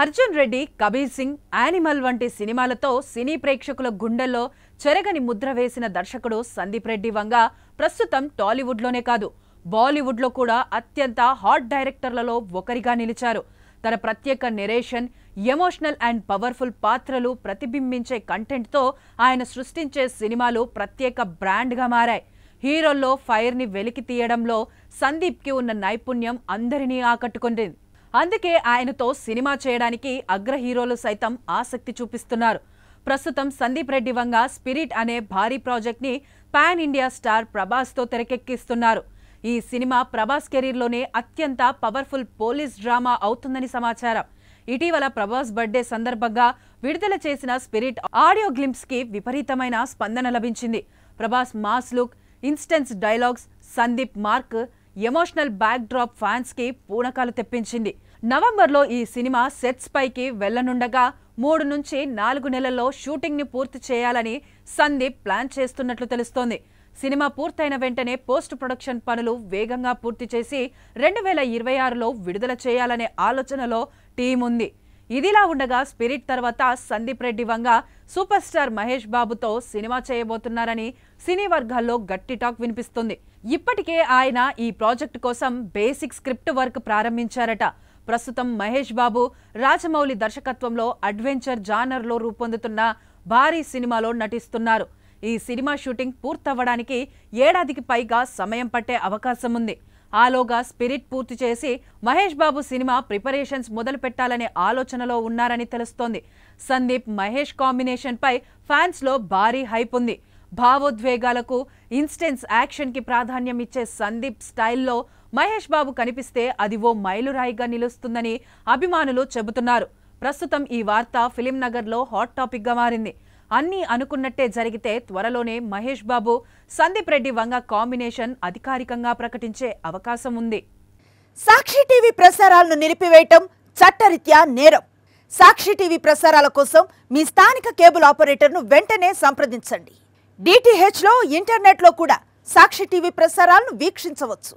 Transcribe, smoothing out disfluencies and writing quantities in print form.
Arjun Reddy, Kabir Singh, animal వంటి సినిమాలతో సినీ ప్రేక్షకుల గుండెల్లో చెరగని ముద్ర వేసిన దర్శకుడు సందీప్ రెడ్డి వంగ ప్రస్తుతం టాలీవుడ్లోనే కాదు బాలీవుడ్లో కూడా అత్యంత హాట్ డైరెక్టర్లలో ఒకరిగా నిలిచారు. తన ప్రత్యేక నెరేషన్, ఎమోషనల్ అండ్ పవర్ఫుల్ పాత్రలు ప్రతిబింబించే కంటెంట్తో ఆయన సృష్టించే సినిమాలు ప్రత్యేక బ్రాండ్గా మారాయి. హీరోల్లో ఫైర్ని వెలికి తీయడంలో సందీప్కి ఉన్న నైపుణ్యం అందరినీ ఆకట్టుకుంది. అందుకే ఆయనతో సినిమా చేయడానికి అగ్ర హీరోలు సైతం ఆసక్తి చూపిస్తున్నారు. ప్రస్తుతం సందీప్ రెడ్డి వంగ స్పిరిట్ అనే భారీ ప్రాజెక్ట్ని పాన్ ఇండియా స్టార్ ప్రభాస్తో తెరకెక్కిస్తున్నారు. ఈ సినిమా ప్రభాస్ కెరీర్లోనే అత్యంత పవర్ఫుల్ పోలీస్ డ్రామా అవుతుందని సమాచారం. ఇటీవల ప్రభాస్ బర్త్డే సందర్భంగా విడుదల చేసిన స్పిరిట్ ఆడియో గ్లింప్స్కి విపరీతమైన స్పందన లభించింది. Prabhas mass look, instance dialogues, Sandeep mark, emotional back drop fans కి పూనకాలు తెప్పించింది. నవంబర్లో ఈ సినిమా సెట్స్ పైకి వెళ్లనుండగా 3 నుంచి 4 నెలల్లో షూటింగ్ ని పూర్తి చేయాలని సందీప్ ప్లాన్ చేస్తున్నట్లు తెలుస్తోంది. సినిమా పూర్తయిన వెంటనే పోస్ట్ ప్రొడక్షన్ పనులు వేగంగా పూర్తి చేసి 2026లో విడుదల చేయాలనే ఆలోచనలో టీం ఉంది. ఇదిలా ఉండగా స్పిరిట్ తర్వాత సందీప్ రెడ్డి వంగ సూపర్ స్టార్ మహేష్ బాబుతో సినిమా చేయబోతున్నారని సినీ వర్గాల్లో గట్టి టాక్ వినిపిస్తుంది. ఇప్పటికే ఆయన ఈ ప్రాజెక్టు కోసం బేసిక్ స్క్రిప్ట్ వర్క్ ప్రారంభించారట. ప్రస్తుతం మహేష్ బాబు, రాజమౌళి దర్శకత్వంలో అడ్వెంచర్ జానర్లో రూపొందుతున్న భారీ సినిమాలో నటిస్తున్నారు. ఈ సినిమా షూటింగ్ పూర్తవ్వడానికి ఏడాదికి పైగా సమయం పట్టే అవకాశం ఉంది. ఆలోగా స్పిరిట్ పూర్తి చేసి మహేష్ బాబు సినిమా ప్రిపరేషన్స్ మొదలు పెట్టాలనే ఆలోచనలో ఉన్నారని తెలుస్తోంది. సందీప్, మహేష్ కాంబినేషన్ పై ఫ్యాన్స్ లో భారీ హైప్ ఉంది. భావోద్వేగాలకు, ఇన్స్టెన్స్ యాక్షన్ కి ప్రాధాన్యం ఇచ్చే సందీప్ స్టైల్లో మహేష్ బాబు కనిపిస్తే అది ఓ మైలురాయిగా నిలుస్తుందని అభిమానులు చెబుతున్నారు. ప్రస్తుతం ఈ వార్త ఫిలిం నగర్లో హాట్ టాపిక్ గా మారింది. అన్నీ అనుకున్నట్టే జరిగితే త్వరలోనే మహేష్ బాబు, సందీప్ రెడ్డి వంగ కాంబినేషన్ అధికారికంగా ప్రకటించే అవకాశం ఉంది. సాక్షి టీవీ ప్రసారాలను నిలిపివేయటం చట్టరీత్యా నేరం. సాక్షి టీవీ ప్రసారాల కోసం మీ స్థానిక కేబుల్ ఆపరేటర్ను వెంటనే సంప్రదించండి. DTHలో, ఇంటర్నెట్లో కూడా సాక్షి టీవీ ప్రసారాలను వీక్షించవచ్చు.